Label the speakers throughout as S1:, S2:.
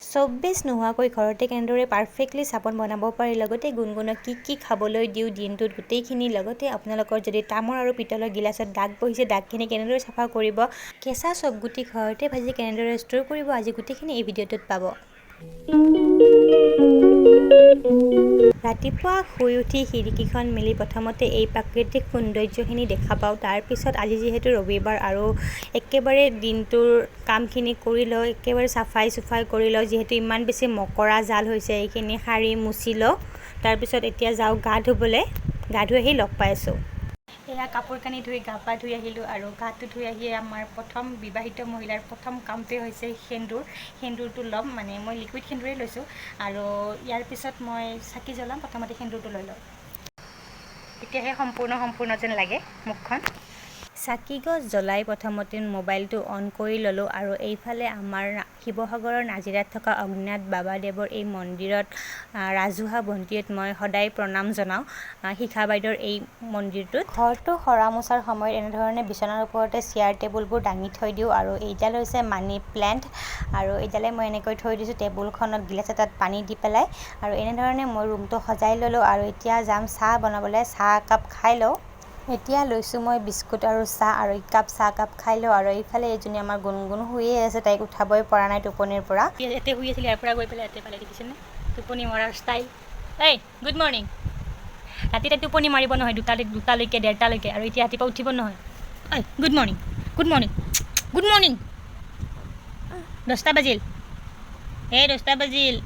S1: চব্বিছ নোহোৱাকৈ ঘৰতে কেনেদৰে পাৰফেক্টলি চাবোন বনাব পাৰি, লগতে গুণগুণক কি খাবলৈ দিওঁ দিনটোত গোটেইখিনি, লগতে আপোনালোকৰ যদি তামৰ আৰু পিতলৰ গিলাচত দাগ বহিছে দাগখিনি কেনেদৰে চাফা কৰিব, কেঁচা চবগুটি ঘৰতে ভাজি কেনেদৰে ষ্ট'ৰ কৰিব, আজি গোটেইখিনি এই ভিডিঅ'টোত পাব। ৰাতিপুৱা শুই উঠি খিৰিকীখন মেলি প্ৰথমতে এই প্ৰাকৃতিক সৌন্দৰ্যখিনি দেখা পাওঁ। তাৰপিছত আজি যিহেতু ৰবিবাৰ আৰু একেবাৰে দিনটোৰ কামখিনি কৰি লওঁ, একেবাৰে চাফাই কৰি লওঁ। যিহেতু ইমান বেছি মকৰা জাল হৈছে, এইখিনি সাৰি মুচি লওঁ। তাৰপিছত এতিয়া যাওঁ গা ধুবলৈ। গা ধুই আহি লগ পাই আছোঁ। এয়া কাপোৰ কানি ধুই গা পা ধুই আহিলোঁ আৰু গাটো ধুই আহি আমাৰ প্ৰথম বিবাহিত মহিলাৰ প্ৰথম কামটোৱে হৈছে সেন্দুৰটো ল'ম। মানে মই লিকুইড সেন্দুৰেই লৈছোঁ আৰু ইয়াৰ পিছত মই চাকি জ্বলাম। প্ৰথমতে সেন্দুৰটো লৈ লওঁ, তেতিয়াহে সম্পূৰ্ণ যেন লাগে মুখখন। চাকি গছ জ্বলাই প্ৰথমতে মোবাইলটো অন কৰি ল'লোঁ আৰু এইফালে আমাৰ শিৱসাগৰৰ নাজিৰাত থকা অগ্নিনাথ বাবাদেৱৰ এই মন্দিৰত ৰাজহুৱা বন্তিত মই সদায় প্ৰণাম জনাওঁ। শিখা বাইদেউৰ এই মন্দিৰটোত ঘৰটো সৰা মোচাৰ সময়ত এনেধৰণে বিচনাৰ ওপৰতে চেয়াৰ টেবুলবোৰ দাঙি থৈ দিওঁ আৰু এইডাল হৈছে মানি প্লেণ্ট আৰু এইডালে মই এনেকৈ থৈ দিছোঁ টেবুলখনত গিলাচ এটাত পানী দি পেলাই আৰু এনেধৰণে মই ৰুমটো সজাই ল'লোঁ আৰু এতিয়া যাম চাহ বনাবলৈ। চাহ একাপ খাই লওঁ। এতিয়া লৈছোঁ মই বিস্কুট আৰু চাহ আৰু চাহ একাপ খাই লওঁ আৰু এইফালে এইজনী আমাৰ গুণগুণ শুয়ে আছে, তাইক উঠাবই পৰা নাই টোপনিৰ পৰা। ইয়াতে শুই আছিল, ইয়াৰ পৰা গৈ পেলাই ইয়াতে পালে, দেখিছেনে টোপনি মৰাৰ ষ্টাইল। এই গুড মৰ্ণিং। ৰাতি তাই টোপনি মাৰিব নহয় দুটালৈকে 1:30লৈকে আৰু এতিয়া ৰাতিপুৱা উঠিব নহয়। ঐ গুড মৰ্ণিং 10টা বাজিল। 10টা বাজিল।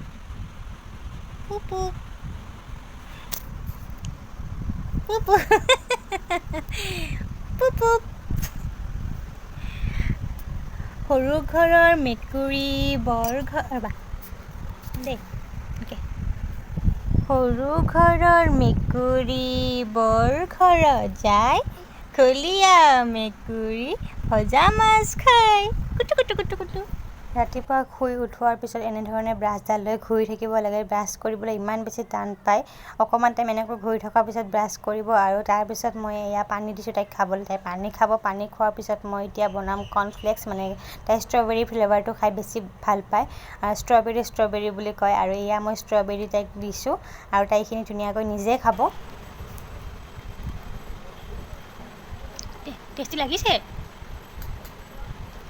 S1: সৰু ঘৰৰ মেকুৰী বৰ ঘৰ দেই। অ'কে। সৰু ঘৰৰ মেকুৰী বৰ ঘৰত যায়, খলীয়া মেকুৰী ভজা মাছ খায়, কুটু। ৰাতিপুৱা শুই উঠোৱাৰ পিছত এনেধৰণে ব্ৰাছডাল লৈ ঘূৰি থাকিব লাগে। ব্ৰাছ কৰিবলৈ ইমান বেছি টান পায়। অকণমান টাইম এনেকৈ ঘূৰি থকাৰ পিছত ব্ৰাছ কৰিব আৰু তাৰপিছত মই এয়া পানী দিছোঁ তাইক খাবলৈ। তাই পানী খাব। পানী খোৱাৰ পিছত মই এতিয়া বনাম কৰ্ণফ্লেক্স। মানে তাই ষ্ট্ৰবেৰী ফ্লেভাৰটো খাই বেছি ভাল পায়, ষ্ট্ৰবেৰী বুলি কয় আৰু এয়া মই ষ্ট্ৰবেৰী তাইক দিছোঁ আৰু তাই এইখিনি ধুনীয়াকৈ নিজে খাব। টেষ্টি লাগিছে?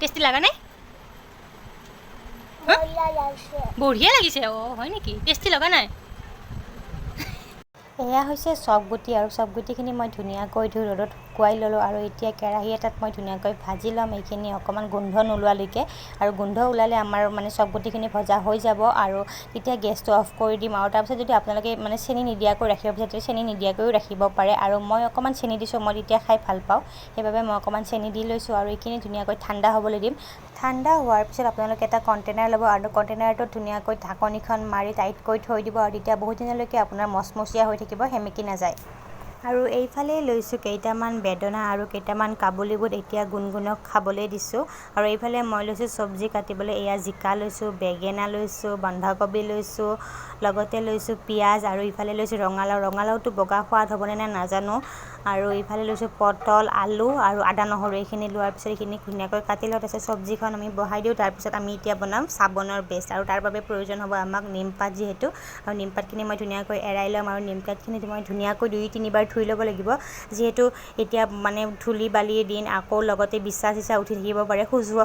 S1: টেষ্টি লগা নাই? বঢ়িয়া লাগিছে। অঁ হয় নেকি? টেষ্টি লগা নাই? এয়া হৈছে চবগুটি আৰু চবগুটিখিনি মই ধুনীয়াকৈ ধুই ৰ'দত শুকুৱাই ল'লোঁ আৰু এতিয়া কেৰাহী এটাত মই ধুনীয়াকৈ ভাজি ল'ম এইখিনি অকণমান গোন্ধ নোলোৱালৈকে। আৰু গোন্ধ ওলালে আমাৰ মানে চবগুটিখিনি ভজা হৈ যাব আৰু তেতিয়া গেছটো অফ কৰি দিম। আৰু তাৰপিছত যদি আপোনালোকে মানে চেনি নিদিয়াকৈ ৰাখিব বিচাৰে চেনি নিদিয়াকৈও ৰাখিব পাৰে আৰু মই অকণমান চেনি দিছোঁ, মই তেতিয়া খাই ভাল পাওঁ, সেইবাবে মই অকণমান চেনি দি লৈছোঁ আৰু এইখিনি ধুনীয়াকৈ ঠাণ্ডা হ'বলৈ দিম। ঠাণ্ডা হোৱাৰ পিছত আপোনালোকে এটা কণ্টেইনাৰ ল'ব আৰু কণ্টেইনাৰটোত ধুনীয়াকৈ ঢাকনিখন মাৰি টাইটকৈ থৈ দিব আৰু তেতিয়া বহুত দিনলৈকে আপোনাৰ মচমচীয়া হৈ থাকিব, সেমেকি নাযায়। আৰু এইফালে লৈছোঁ কেইটামান বেদনা আৰু কেইটামান কাবুলী বুট, এতিয়া গুণগুণক খাবলৈ দিছোঁ। আৰু এইফালে মই লৈছোঁ চব্জি কাটিবলৈ। এয়া জিকা লৈছোঁ, বেঙেনা লৈছোঁ, বন্ধাকবি লৈছোঁ, লগতে লৈছোঁ পিঁয়াজ আৰু ইফালে লৈছোঁ ৰঙালাওটো বগা সোৱাদ হ'বনে নাই নাজানো। আৰু ইফালে লৈছোঁ পটল, আলু আৰু আদা নহৰু। এইখিনি লোৱাৰ পিছত এইখিনি ধুনীয়াকৈ কাটি লওঁ। তাৰপিছত চব্জিখন আমি বহাই দিওঁ। তাৰপিছত আমি এতিয়া বনাম চাবোনৰ পেষ্ট আৰু তাৰ বাবে প্ৰয়োজন হ'ব আমাক নিমপাত, যিহেতু আৰু নিমপাতখিনি মই ধুনীয়াকৈ এৰাই ল'ম আৰু নিমপাতখিনি মই ধুনীয়াকৈ 2-3 বাৰ ধুই ল'ব লাগিব, যিহেতু এতিয়া মানে ধূলি বালিৰ দিন, আকৌ লগতে বিচা চিচা উঠি থাকিব পাৰে,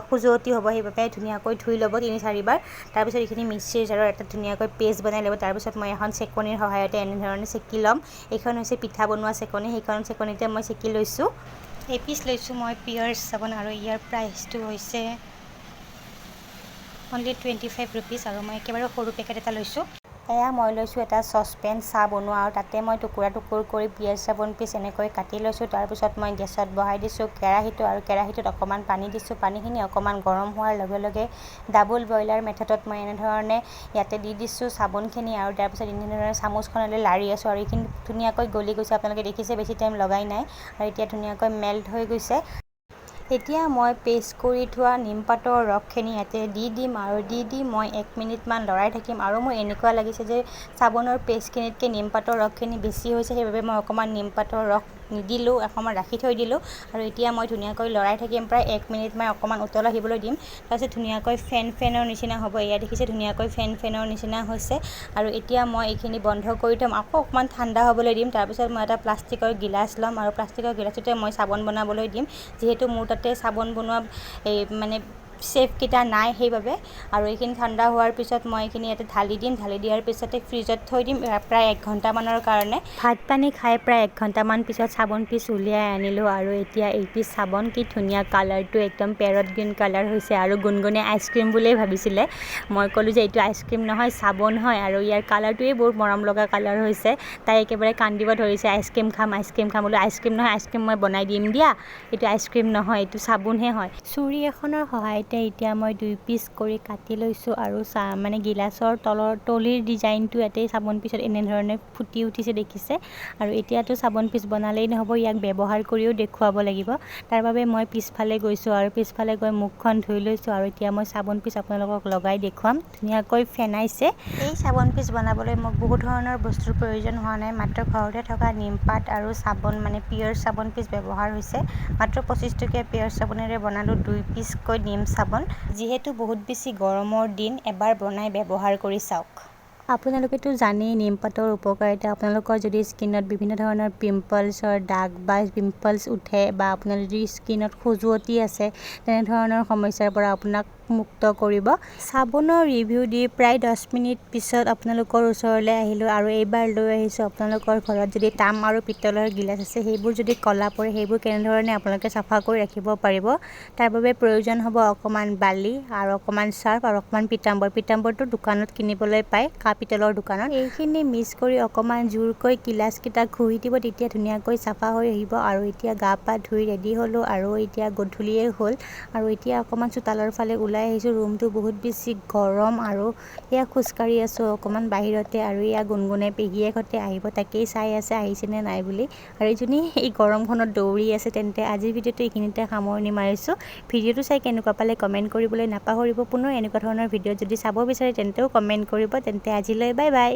S1: খজুৱতি হ'ব, সেইবাবে ধুনীয়াকৈ ধুই ল'ব 3-4 বাৰ। তাৰপিছত এইখিনি মিক্সিৰ জাৰৰ এটা ধুনীয়াকৈ পেষ্ট বনাই ল'ব। তাৰপিছত মই এখন চেকনিৰ সহায়তে এনেধৰণে চেকি ল'ম। এইখন হৈছে পিঠা বনোৱা চেকনি, সেইখন চেকনিতে মই চেকি লৈছোঁ। এই পিচ লৈছোঁ মই পিয়াৰ্চ চাবোন আৰু ইয়াৰ প্ৰাইচটো হৈছে অনলি 25 ৰুপিজ আৰু মই একেবাৰে সৰু পেকেট এটা লৈছোঁ। এয়া মই লৈছোঁ এটা চচপেন চাহ বনোৱা আৰু তাতে মই টুকুৰা কৰি পিঁয়াজ চাবোন পিচ এনেকৈ কাটি লৈছোঁ। তাৰপিছত মই গেছত বহাই দিছোঁ কেৰাহীটো আৰু কেৰাহীটোত অকণমান পানী দিছোঁ। পানীখিনি অকণমান গৰম হোৱাৰ লগে লগে ডাবল বইলাৰ মেথডত মই এনেধৰণে ইয়াতে দি দিছোঁ চাবোনখিনি আৰু তাৰপিছত এনেধৰণে চামুচখনেৰে লাৰি আছোঁ আৰু এইখিনি ধুনীয়াকৈ গলি গৈছে। আপোনালোকে দেখিছে বেছি টাইম লগাই নাই আৰু এতিয়া ধুনীয়াকৈ মেল্ট হৈ গৈছে। এতিয়া মই পেষ্ট কৰি থোৱা নিমপাতৰ ৰসখিনি ইয়াতে দি দিম আৰু দি মই 1 মিনিটমান লৰাই থাকিম। আৰু মোৰ এনেকুৱা লাগিছে যে চাবোনৰ পেষ্টখিনিতকৈ নিমপাতৰ ৰসখিনি বেছি হৈছে, সেইবাবে মই অকণমান নিমপাতৰ ৰস নিদিলোঁ, অকণমান ৰাখি থৈ দিলোঁ আৰু এতিয়া মই ধুনীয়াকৈ লৰাই থাকিম প্ৰায় 1 মিনিট মই অকণমান উতল আহিবলৈ দিম। তাৰপিছত ধুনীয়াকৈ ফেনৰ নিচিনা হ'ব। এয়া দেখিছে ধুনীয়াকৈ ফেনৰ নিচিনা হৈছে আৰু এতিয়া মই এইখিনি বন্ধ কৰি থ'ম, আকৌ অকণমান ঠাণ্ডা হ'বলৈ দিম। তাৰপিছত মই এটা প্লাষ্টিকৰ গিলাচ ল'ম আৰু প্লাষ্টিকৰ গিলাচতে মই চাবোন বনাবলৈ দিম, যিহেতু মোৰ তাতে চাবোন বনোৱা মানে চেফকেইটা নাই সেইবাবে। আৰু এইখিনি ঠাণ্ডা হোৱাৰ পিছত মই এইখিনি ইয়াতে ঢালি দিম, ঢালি দিয়াৰ পিছতে ফ্ৰিজত থৈ দিম প্ৰায় 1 ঘণ্টামানৰ কাৰণে। ভাত পানী খাই প্ৰায় 1 ঘণ্টামান পিছত চাবোন পিচ উলিয়াই আনিলোঁ আৰু এতিয়া এই পিচ চাবোন কি ধুনীয়া কালাৰটো একদম পেৰট গ্ৰীণ কালাৰ হৈছে আৰু গুণগুণে আইচক্ৰীম বুলিয়ে ভাবিছিলে। মই ক'লোঁ যে এইটো আইচক্ৰীম নহয় চাবোন হয় আৰু ইয়াৰ কালাৰটোৱে বহুত মৰম লগা কালাৰ হৈছে। তাই একেবাৰে কান্দিব ধৰিছে, আইচক্ৰীম খাম বোলো আইচক্ৰীম নহয়, আইচক্ৰীম মই বনাই দিম দিয়া, এইটো আইচক্ৰীম নহয়, এইটো চাবোনহে হয়। চুৰি এখনৰ সহায়তে এতিয়া মই 2 পিচ কৰি কাটি লৈছোঁ আৰু মানে গিলাচৰ তলিৰ ডিজাইনটো ইয়াতে চাবোন পিচত এনেধৰণে ফুটি উঠিছে দেখিছে। আৰু এতিয়াতো চাবোন পিচ বনালেই নহ'ব, ইয়াক ব্যৱহাৰ কৰিও দেখুৱাব লাগিব। তাৰ বাবে মই পিছফালে গৈছোঁ আৰু পিছফালে গৈ মুখখন ধুই লৈছোঁ আৰু এতিয়া মই চাবোন পিচ আপোনালোকক লগাই দেখুৱাম। ধুনীয়াকৈ ফেনাইছে। এই চাবোন পিচ বনাবলৈ মোক বহুত ধৰণৰ বস্তুৰ প্ৰয়োজন হোৱা নাই, মাত্ৰ ঘৰতে থকা নিমপাত আৰু চাবোন মানে পিয়ৰ চাবোন পিচ ব্যৱহাৰ হৈছে। মাত্ৰ 25 টকীয়া পিয়ৰ চাবোনেৰে বনালোঁ 2 পিচকৈ নিম চাবোন। যিহেতু বহুত বেছি গৰমৰ দিন, এবাৰ বনাই ব্যৱহাৰ কৰি চাওক। আপোনালোকেতো জানেই নিমপাতৰ উপকাৰিতা। আপোনালোকৰ যদি স্কিনত বিভিন্ন ধৰণৰ পিম্পলছৰ দাগ বা পিম্পলছ উঠে বা আপোনাৰ যদি স্কিনত খজুৱতি আছে, তেনেধৰণৰ সমস্যাৰ পৰা আপোনাক মুক্ত কৰিব। চাবোনৰ ৰিভিউ দি প্ৰায় 10 মিনিট পিছত আপোনালোকৰ ওচৰলৈ আহিলোঁ আৰু এইবাৰ লৈ আহিছোঁ আপোনালোকৰ ঘৰত যদি তাম আৰু পিতলৰ গিলাচ আছে, সেইবোৰ যদি ক'লা পৰে, সেইবোৰ কেনেধৰণে আপোনালোকে চাফা কৰি ৰাখিব পাৰিব। তাৰ বাবে প্ৰয়োজন হ'ব অকণমান বালি আৰু অকণমান চাৰ্ফ আৰু অকণমান পিতাম্বৰটো দোকানত কিনিবলৈ পায়, পিতলৰ দোকানত। এইখিনি মিক্স কৰি অকণমান জোৰকৈ গিলাচকেইটা ঘঁহি দিব, তেতিয়া ধুনীয়াকৈ চাফা হৈ আহিব। আৰু এতিয়া গা পা ধুই ৰেডি হ'লোঁ আৰু এতিয়া গধূলিয়ে হ'ল আৰু এতিয়া অকণমান চোতালৰ ফালে ওলাই আহিছোঁ। ৰুমটো বহুত বেছি গৰম আৰু এয়া খোজকাঢ়ি আছোঁ অকণমান বাহিৰতে আৰু এয়া গুণগুণে পেহীয়েকহঁতে আহিব, তাকেই চাই আছে আহিছেনে নাই বুলি। আৰু এইজনী এই গৰমখনত দৌৰি আছে। তেন্তে আজিৰ ভিডিঅ'টো এইখিনিতে সামৰণি মাৰিছোঁ। ভিডিঅ'টো চাই কেনেকুৱা পালে কমেণ্ট কৰিবলৈ নাপাহৰিব। পুনৰ এনেকুৱা ধৰণৰ ভিডিঅ' যদি চাব বিচাৰে তেন্তেও কমেণ্ট কৰিব। তেন্তে আজিলৈ বাই বাই।